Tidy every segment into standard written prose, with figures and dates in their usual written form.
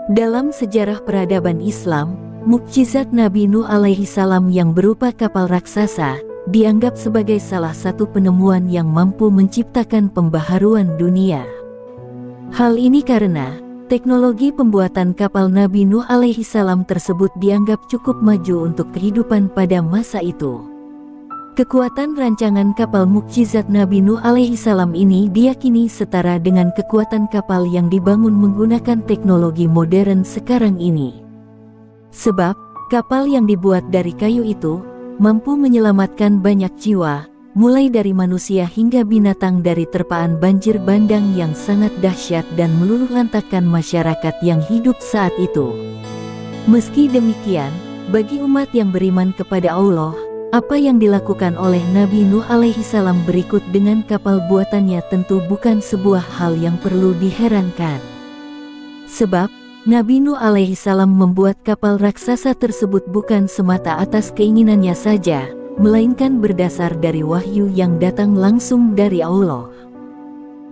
Dalam sejarah peradaban Islam, mukjizat Nabi Nuh alaihi salam yang berupa kapal raksasa dianggap sebagai salah satu penemuan yang mampu menciptakan pembaharuan dunia. Hal ini karena teknologi pembuatan kapal Nabi Nuh alaihi salam tersebut dianggap cukup maju untuk kehidupan pada masa itu. Kekuatan rancangan kapal mukjizat Nabi Nuh alaihi salam ini diyakini setara dengan kekuatan kapal yang dibangun menggunakan teknologi modern sekarang ini. Sebab, kapal yang dibuat dari kayu itu mampu menyelamatkan banyak jiwa, mulai dari manusia hingga binatang dari terpaan banjir bandang yang sangat dahsyat dan meluluhlantakkan masyarakat yang hidup saat itu. Meski demikian, bagi umat yang beriman kepada Allah, apa yang dilakukan oleh Nabi Nuh alaihi salam berikut dengan kapal buatannya tentu bukan sebuah hal yang perlu diherankan. Sebab, Nabi Nuh alaihi salam membuat kapal raksasa tersebut bukan semata atas keinginannya saja, melainkan berdasar dari wahyu yang datang langsung dari Allah.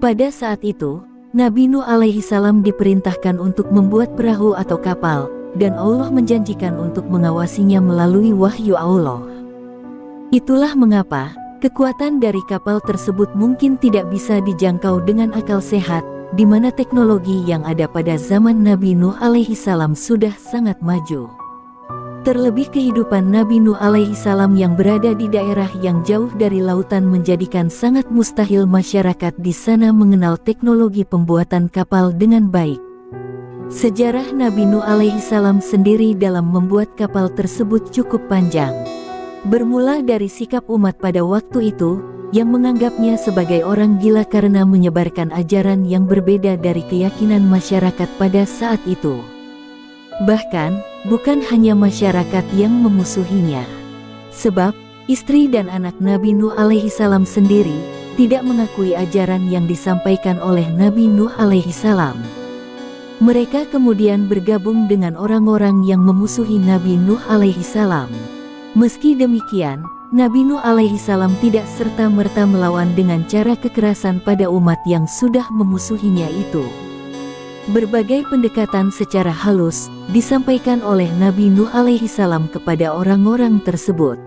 Pada saat itu, Nabi Nuh alaihi salam diperintahkan untuk membuat perahu atau kapal, dan Allah menjanjikan untuk mengawasinya melalui wahyu Allah. Itulah mengapa kekuatan dari kapal tersebut mungkin tidak bisa dijangkau dengan akal sehat, di mana teknologi yang ada pada zaman Nabi Nuh alaihi salam sudah sangat maju. Terlebih kehidupan Nabi Nuh alaihi salam yang berada di daerah yang jauh dari lautan menjadikan sangat mustahil masyarakat di sana mengenal teknologi pembuatan kapal dengan baik. Sejarah Nabi Nuh alaihi salam sendiri dalam membuat kapal tersebut cukup panjang. Bermula dari sikap umat pada waktu itu, yang menganggapnya sebagai orang gila karena menyebarkan ajaran yang berbeda dari keyakinan masyarakat pada saat itu. Bahkan, bukan hanya masyarakat yang memusuhinya. Sebab, istri dan anak Nabi Nuh alaihi salam sendiri tidak mengakui ajaran yang disampaikan oleh Nabi Nuh alaihi salam. Mereka kemudian bergabung dengan orang-orang yang memusuhi Nabi Nuh alaihi salam. Meski demikian, Nabi Nuh alaihi salam tidak serta-merta melawan dengan cara kekerasan pada umat yang sudah memusuhinya itu. Berbagai pendekatan secara halus disampaikan oleh Nabi Nuh alaihi salam kepada orang-orang tersebut.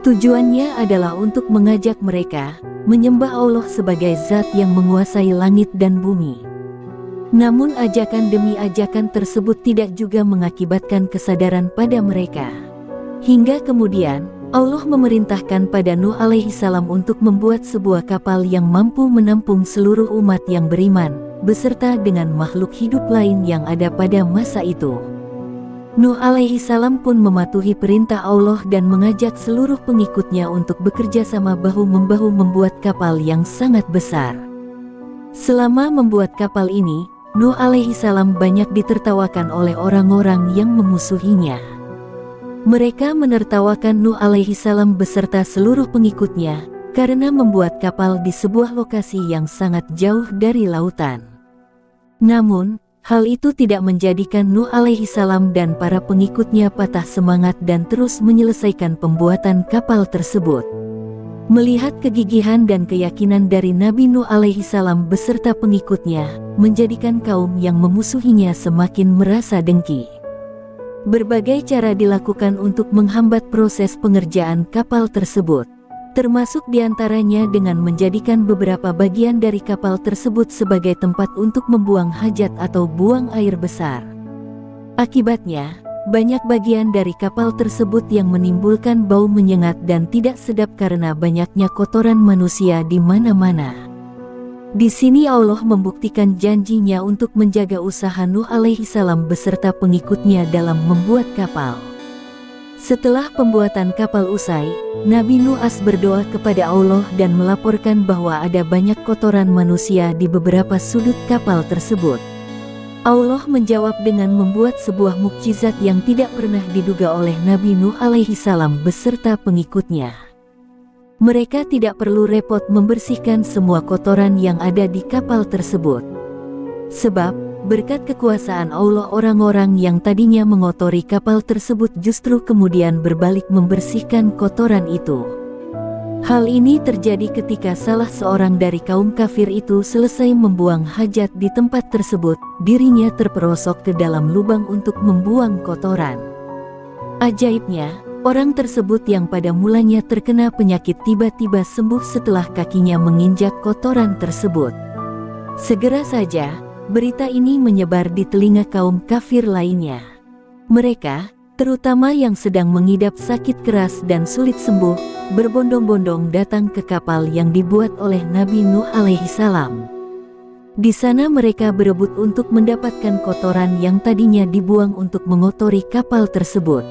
Tujuannya adalah untuk mengajak mereka menyembah Allah sebagai zat yang menguasai langit dan bumi. Namun ajakan demi ajakan tersebut tidak juga mengakibatkan kesadaran pada mereka. Hingga kemudian, Allah memerintahkan pada Nuh alaihi salam untuk membuat sebuah kapal yang mampu menampung seluruh umat yang beriman, beserta dengan makhluk hidup lain yang ada pada masa itu. Nuh alaihi salam pun mematuhi perintah Allah dan mengajak seluruh pengikutnya untuk bekerja sama bahu-membahu membuat kapal yang sangat besar. Selama membuat kapal ini, Nuh alaihi salam banyak ditertawakan oleh orang-orang yang memusuhinya. Mereka menertawakan Nuh alaihi salam beserta seluruh pengikutnya karena membuat kapal di sebuah lokasi yang sangat jauh dari lautan. Namun, hal itu tidak menjadikan Nuh alaihi salam dan para pengikutnya patah semangat dan terus menyelesaikan pembuatan kapal tersebut. Melihat kegigihan dan keyakinan dari Nabi Nuh alaihi salam beserta pengikutnya, menjadikan kaum yang memusuhinya semakin merasa dengki. Berbagai cara dilakukan untuk menghambat proses pengerjaan kapal tersebut, termasuk diantaranya dengan menjadikan beberapa bagian dari kapal tersebut sebagai tempat untuk membuang hajat atau buang air besar. Akibatnya, banyak bagian dari kapal tersebut yang menimbulkan bau menyengat dan tidak sedap karena banyaknya kotoran manusia di mana-mana. Di sini Allah membuktikan janjinya untuk menjaga usaha Nuh alaihi salam beserta pengikutnya dalam membuat kapal. Setelah pembuatan kapal usai, Nabi Nuh berdoa kepada Allah dan melaporkan bahwa ada banyak kotoran manusia di beberapa sudut kapal tersebut. Allah menjawab dengan membuat sebuah mukjizat yang tidak pernah diduga oleh Nabi Nuh alaihi salam beserta pengikutnya. Mereka tidak perlu repot membersihkan semua kotoran yang ada di kapal tersebut. Sebab, berkat kekuasaan Allah orang-orang yang tadinya mengotori kapal tersebut justru kemudian berbalik membersihkan kotoran itu. Hal ini terjadi ketika salah seorang dari kaum kafir itu selesai membuang hajat di tempat tersebut, dirinya terperosok ke dalam lubang untuk membuang kotoran. Ajaibnya, orang tersebut yang pada mulanya terkena penyakit tiba-tiba sembuh setelah kakinya menginjak kotoran tersebut. Segera saja, berita ini menyebar di telinga kaum kafir lainnya. Mereka, terutama yang sedang mengidap sakit keras dan sulit sembuh, berbondong-bondong datang ke kapal yang dibuat oleh Nabi Nuh alaihi salam. Di sana mereka berebut untuk mendapatkan kotoran yang tadinya dibuang untuk mengotori kapal tersebut.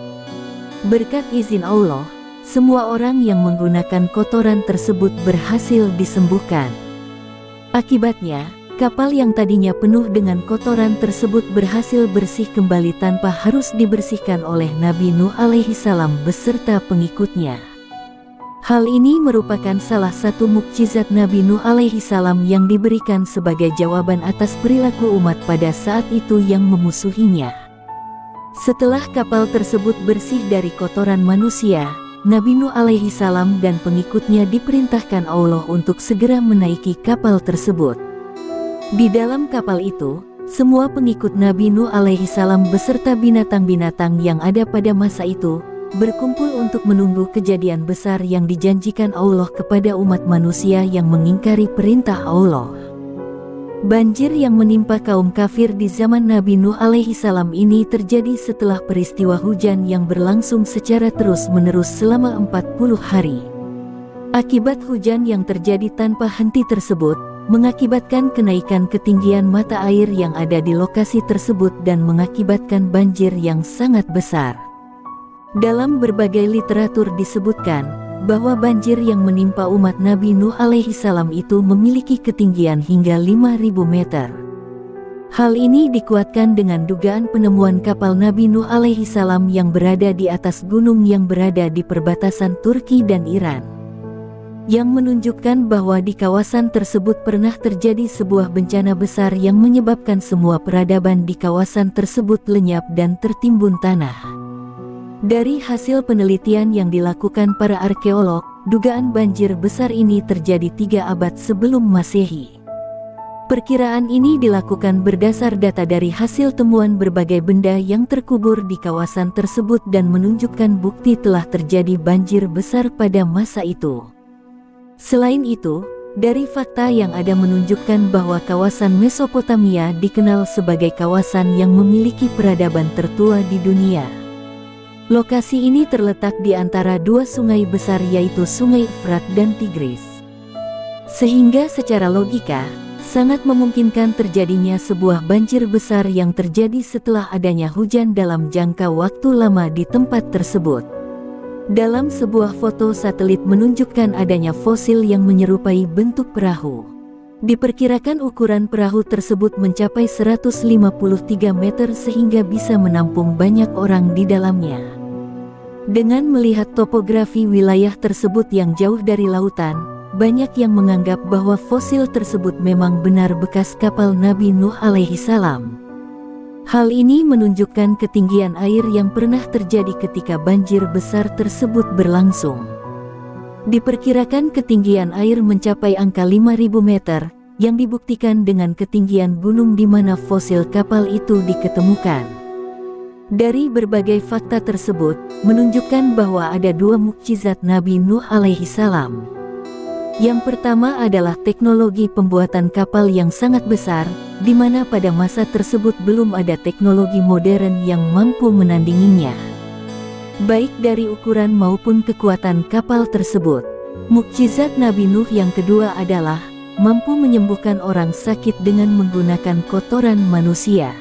Berkat izin Allah, semua orang yang menggunakan kotoran tersebut berhasil disembuhkan. Akibatnya, kapal yang tadinya penuh dengan kotoran tersebut berhasil bersih kembali tanpa harus dibersihkan oleh Nabi Nuh alaihi salam beserta pengikutnya. Hal ini merupakan salah satu mukjizat Nabi Nuh alaihi salam yang diberikan sebagai jawaban atas perilaku umat pada saat itu yang memusuhinya. Setelah kapal tersebut bersih dari kotoran manusia, Nabi Nuh alaihi salam dan pengikutnya diperintahkan Allah untuk segera menaiki kapal tersebut. Di dalam kapal itu, semua pengikut Nabi Nuh alaihi salam beserta binatang-binatang yang ada pada masa itu, berkumpul untuk menunggu kejadian besar yang dijanjikan Allah kepada umat manusia yang mengingkari perintah Allah. Banjir yang menimpa kaum kafir di zaman Nabi Nuh alaihi salam ini terjadi setelah peristiwa hujan yang berlangsung secara terus-menerus selama 40 hari. Akibat hujan yang terjadi tanpa henti tersebut, mengakibatkan kenaikan ketinggian mata air yang ada di lokasi tersebut dan mengakibatkan banjir yang sangat besar. Dalam berbagai literatur disebutkan bahwa banjir yang menimpa umat Nabi Nuh alaihi salam itu memiliki ketinggian hingga 5.000 meter. Hal ini dikuatkan dengan dugaan penemuan kapal Nabi Nuh alaihi salam yang berada di atas gunung yang berada di perbatasan Turki dan Iran, yang menunjukkan bahwa di kawasan tersebut pernah terjadi sebuah bencana besar yang menyebabkan semua peradaban di kawasan tersebut lenyap dan tertimbun tanah. Dari hasil penelitian yang dilakukan para arkeolog, dugaan banjir besar ini terjadi 3 abad sebelum Masehi. Perkiraan ini dilakukan berdasar data dari hasil temuan berbagai benda yang terkubur di kawasan tersebut dan menunjukkan bukti telah terjadi banjir besar pada masa itu. Selain itu, dari fakta yang ada menunjukkan bahwa kawasan Mesopotamia dikenal sebagai kawasan yang memiliki peradaban tertua di dunia. Lokasi ini terletak di antara 2 sungai besar yaitu Sungai Efrat dan Tigris. Sehingga secara logika, sangat memungkinkan terjadinya sebuah banjir besar yang terjadi setelah adanya hujan dalam jangka waktu lama di tempat tersebut. Dalam sebuah foto satelit menunjukkan adanya fosil yang menyerupai bentuk perahu. Diperkirakan ukuran perahu tersebut mencapai 153 meter sehingga bisa menampung banyak orang di dalamnya. Dengan melihat topografi wilayah tersebut yang jauh dari lautan, banyak yang menganggap bahwa fosil tersebut memang benar bekas kapal Nabi Nuh alaihi salam. Hal ini menunjukkan ketinggian air yang pernah terjadi ketika banjir besar tersebut berlangsung. Diperkirakan ketinggian air mencapai angka 5.000 meter, yang dibuktikan dengan ketinggian gunung di mana fosil kapal itu diketemukan. Dari berbagai fakta tersebut, menunjukkan bahwa ada 2 mukjizat Nabi Nuh alaihi salam. Yang pertama adalah teknologi pembuatan kapal yang sangat besar, di mana pada masa tersebut belum ada teknologi modern yang mampu menandinginya, baik dari ukuran maupun kekuatan kapal tersebut. Mukjizat Nabi Nuh yang kedua adalah mampu menyembuhkan orang sakit dengan menggunakan kotoran manusia.